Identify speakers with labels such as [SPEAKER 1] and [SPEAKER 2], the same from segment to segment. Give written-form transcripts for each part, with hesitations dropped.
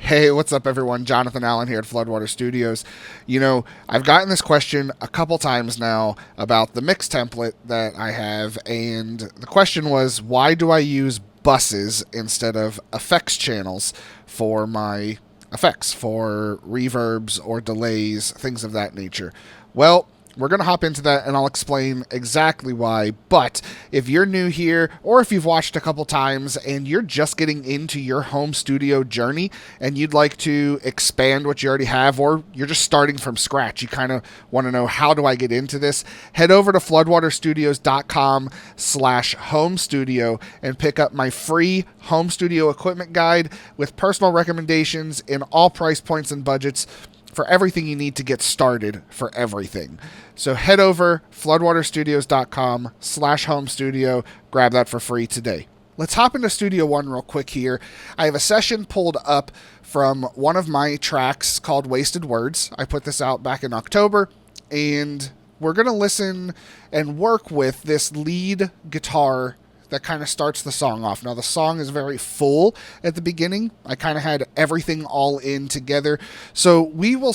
[SPEAKER 1] Hey, what's up, everyone? Jonathan Allen here at Floodwater Studios. I've gotten this question a couple times now about the mix template that I have, and the question was, why do I use buses instead of effects channels for my effects, for reverbs or delays, things of that nature? Well, we're going to hop into that and I'll explain exactly why. But if you're new here or if you've watched a couple times and you're just getting into your home studio journey and you'd like to expand what you already have, or you're just starting from scratch, you kind of want to know, how do I get into this? Head over to floodwaterstudios.com/home studio and pick up my free home studio equipment guide with personal recommendations in all price points and budgets for everything you need to get started for everything. So head over floodwaterstudios.com/home studio. Grab that for free today. Let's hop into Studio One real quick here. I have a session pulled up from one of my tracks called Wasted Words. I put this out back in October, and we're going to listen and work with this lead guitar that kind of starts the song off. Now, the song is very full at the beginning. I kind of had everything all in together. So we will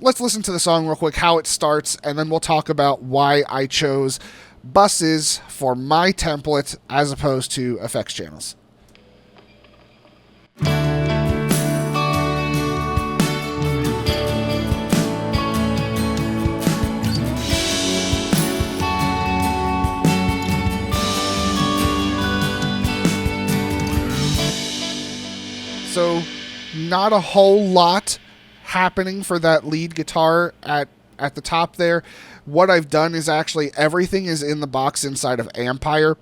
[SPEAKER 1] let's listen to the song real quick, how it starts, and then we'll talk about why I chose buses for my template as opposed to effects channels. So not a whole lot happening for that lead guitar at the top there. What I've done is actually everything is in the box inside of Ampire.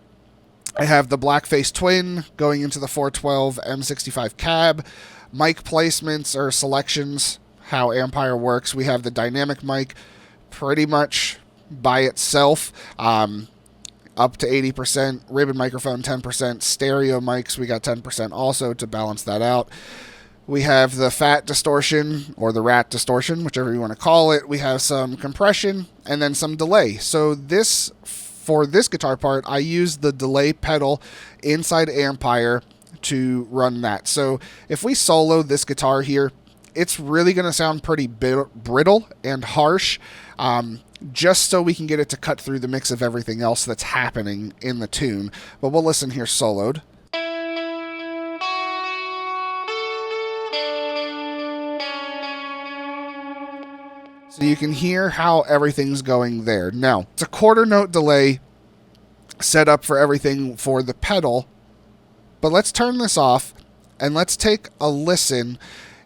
[SPEAKER 1] I have the Blackface Twin going into the 412 M65 cab. Mic placements or selections, how Ampire works. We have the dynamic mic pretty much by itself. Up to 80%, ribbon microphone 10%, stereo mics we got 10% also to balance that out. We have the fat distortion or the rat distortion, whichever you want to call it. We have some compression and then some delay. So for this guitar part, I use the delay pedal inside Ampire to run that. So if we solo this guitar here, it's really going to sound pretty brittle and harsh. Just so we can get it to cut through the mix of everything else that's happening in the tune. But we'll listen here soloed. So you can hear how everything's going there. Now, it's a quarter note delay set up for everything for the pedal. But let's turn this off and let's take a listen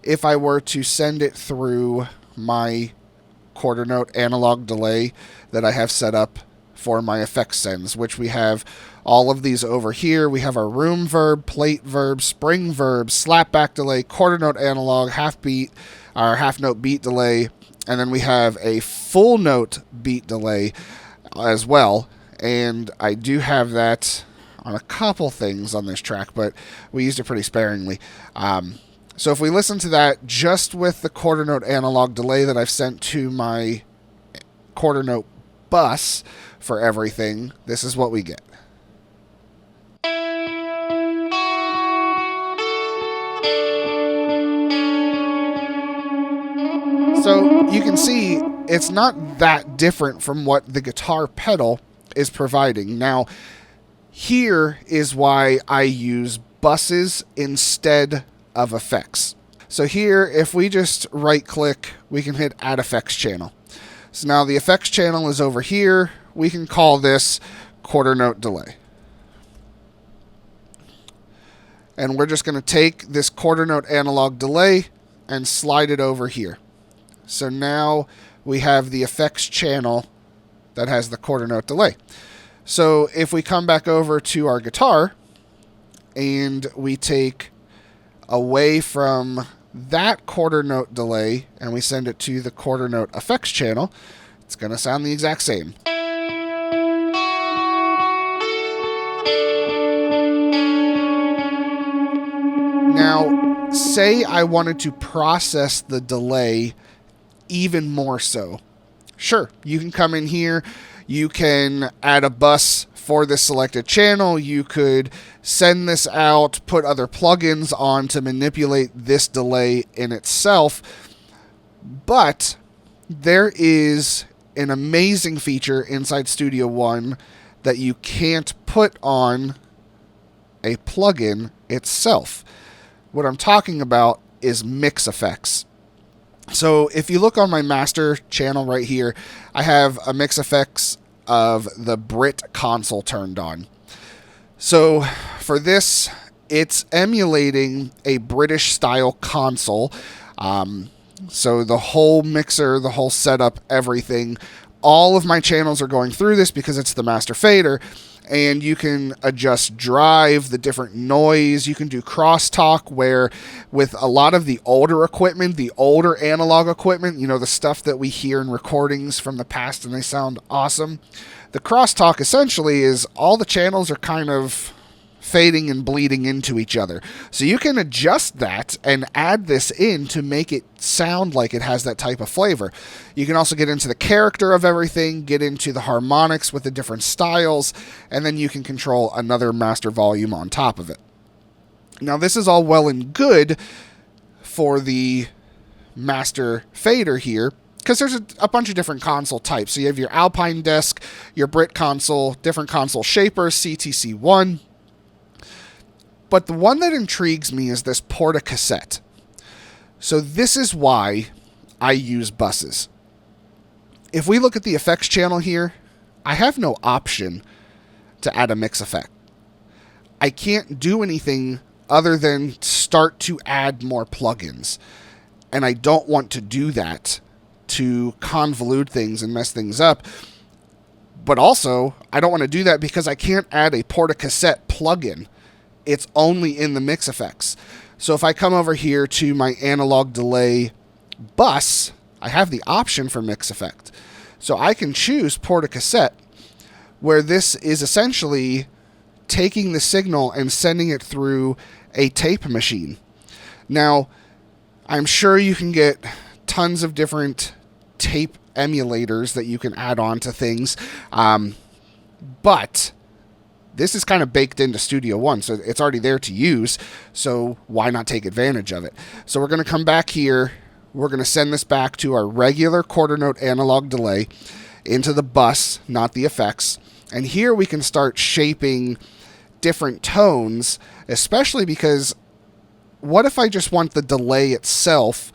[SPEAKER 1] if I were to send it through my quarter note analog delay that I have set up for my effects sends, which we have all of these over here. We have our room verb, plate verb, spring verb, slapback delay, quarter note analog, half beat, our half note beat delay, and then we have a full note beat delay as well. And I do have that on a couple things on this track, but we used it pretty sparingly. So if we listen to that just with the quarter note analog delay that I've sent to my quarter note bus for everything, this is what we get. So you can see it's not that different from what the guitar pedal is providing. Now, here is why I use buses instead of effects. So here, if we just right click, we can hit add effects channel. So now the effects channel is over here. We can call this quarter note delay. And we're just going to take this quarter note analog delay and slide it over here. So now we have the effects channel that has the quarter note delay. So if we come back over to our guitar and we take away from that quarter note delay and we send it to the quarter note effects channel, it's going to sound the exact same. Now, say I wanted to process the delay even more so. Sure, you can come in here, you can add a bus for this selected channel. You could send this out, put other plugins on to manipulate this delay in itself. But there is an amazing feature inside Studio One that you can't put on a plugin itself. What I'm talking about is mix effects. So if you look on my master channel right here, I have a mix effects of the Brit console turned on. So for this, it's emulating a British style console. So the whole mixer, the whole setup, everything, all of my channels are going through this because it's the master fader. And you can adjust drive, the different noise. You can do crosstalk, where with a lot of the older equipment, the older analog equipment, you know, the stuff that we hear in recordings from the past and they sound awesome. The crosstalk essentially is all the channels are kind of fading and bleeding into each other. So you can adjust that and add this in to make it sound like it has that type of flavor. You can also get into the character of everything, get into the harmonics with the different styles, and then you can control another master volume on top of it. Now this is all well and good for the master fader here, because there's a bunch of different console types. So you have your Alpine desk, your Brit console, different console shapers, CTC1. But the one that intrigues me is this A Cassette. So this is why I use buses. If we look at the effects channel here, I have no option to add a mix effect. I can't do anything other than start to add more plugins. And I don't want to do that to convolute things and mess things up. But also, I don't want to do that because I can't add a A Cassette plugin. It's only in the mix effects. So if I come over here to my analog delay bus, I have the option for mix effect. So I can choose A Cassette, where this is essentially taking the signal and sending it through a tape machine. Now, I'm sure you can get tons of different tape emulators that you can add on to things, but this is kind of baked into Studio One, so it's already there to use, so why not take advantage of it? So we're going to come back here. We're going to send this back to our regular quarter note analog delay into the bus, not the effects. And here we can start shaping different tones, especially because what if I just want the delay itself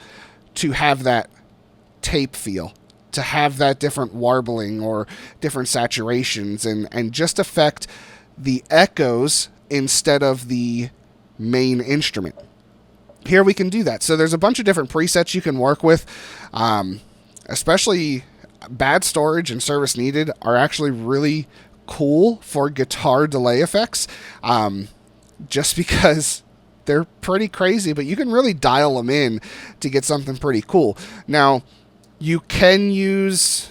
[SPEAKER 1] to have that tape feel, to have that different warbling or different saturations, and just affect the echoes instead of the main instrument. Here we can do that. So there's a bunch of different presets you can work with, especially bad storage and service needed are actually really cool for guitar delay effects, just because they're pretty crazy, but you can really dial them in to get something pretty cool. Now, you can use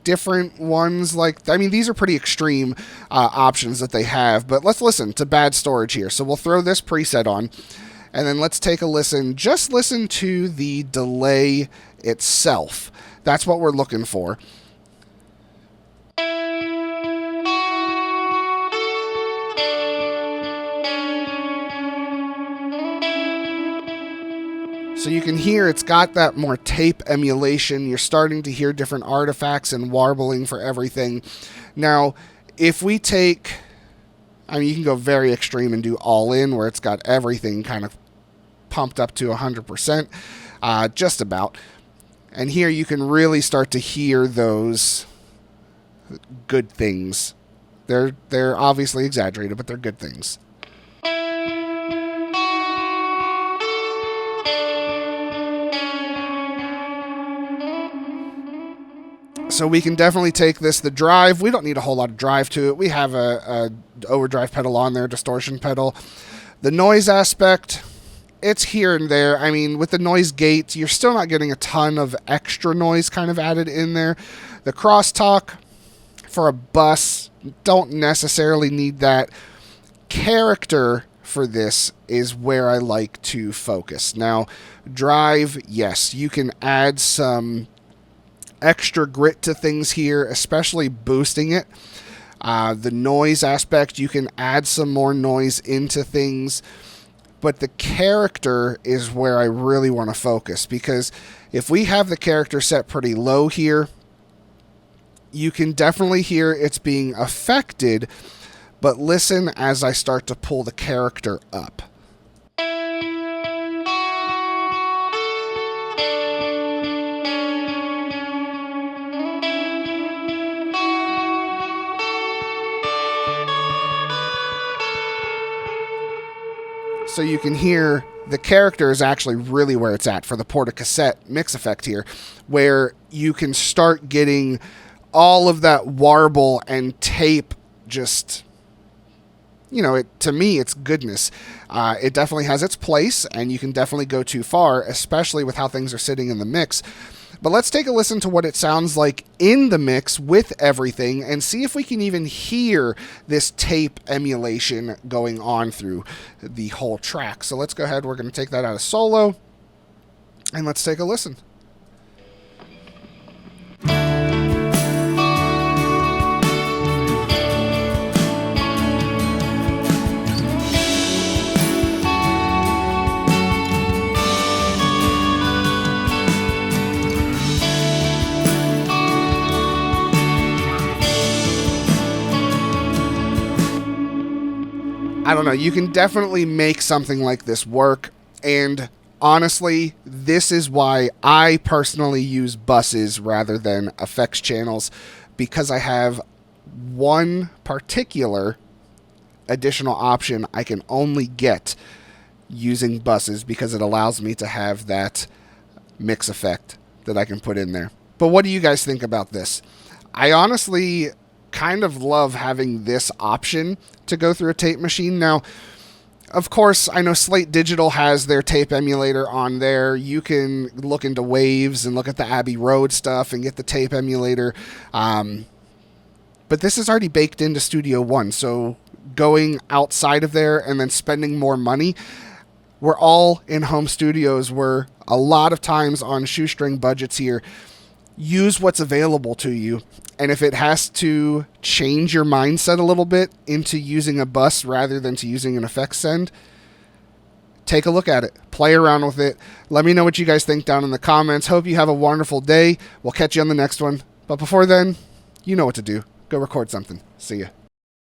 [SPEAKER 1] different ones, like, I mean, these are pretty extreme options that they have, but let's listen to bad storage here. So we'll throw this preset on, and then let's take a listen. Just listen to the delay itself. That's what we're looking for. So you can hear it's got that more tape emulation. You're starting to hear different artifacts and warbling for everything. Now, if we take, I mean, you can go very extreme and do all in, where it's got everything kind of pumped up to 100%, just about. And here you can really start to hear those good things. They're obviously exaggerated, but they're good things. So we can definitely take this, the drive. We don't need a whole lot of drive to it. We have a overdrive pedal on there, distortion pedal. The noise aspect, it's here and there. I mean, with the noise gate, you're still not getting a ton of extra noise kind of added in there. The crosstalk for a bus, don't necessarily need that. Character for this is where I like to focus. Now, drive, yes, you can add some extra grit to things here, especially boosting it. The noise aspect, you can add some more noise into things. But the character is where I really want to focus, because if we have the character set pretty low here, you can definitely hear it's being affected, but listen as I start to pull the character up. So you can hear the character is actually really where it's at for the A Cassette mix effect here, where you can start getting all of that warble and tape just, to me, it's goodness. It definitely has its place, and you can definitely go too far, especially with how things are sitting in the mix. But let's take a listen to what it sounds like in the mix with everything and see if we can even hear this tape emulation going on through the whole track. So let's go ahead. We're going to take that out of solo, and let's take a listen. I don't know, you can definitely make something like this work, and honestly, this is why I personally use buses rather than effects channels, because I have one particular additional option I can only get using buses, because it allows me to have that mix effect that I can put in there. But what do you guys think about this? I honestly kind of love having this option to go through a tape machine. Now, of course, I know Slate Digital has their tape emulator on there. You can look into Waves and look at the Abbey Road stuff and get the tape emulator. But this is already baked into Studio One, so going outside of there and then spending more money, we're all in home studios. We're a lot of times on shoestring budgets here. Use what's available to you. And if it has to change your mindset a little bit into using a bus rather than to using an effects send, take a look at it. Play around with it. Let me know what you guys think down in the comments. Hope you have a wonderful day. We'll catch you on the next one. But before then, you know what to do. Go record something. See ya.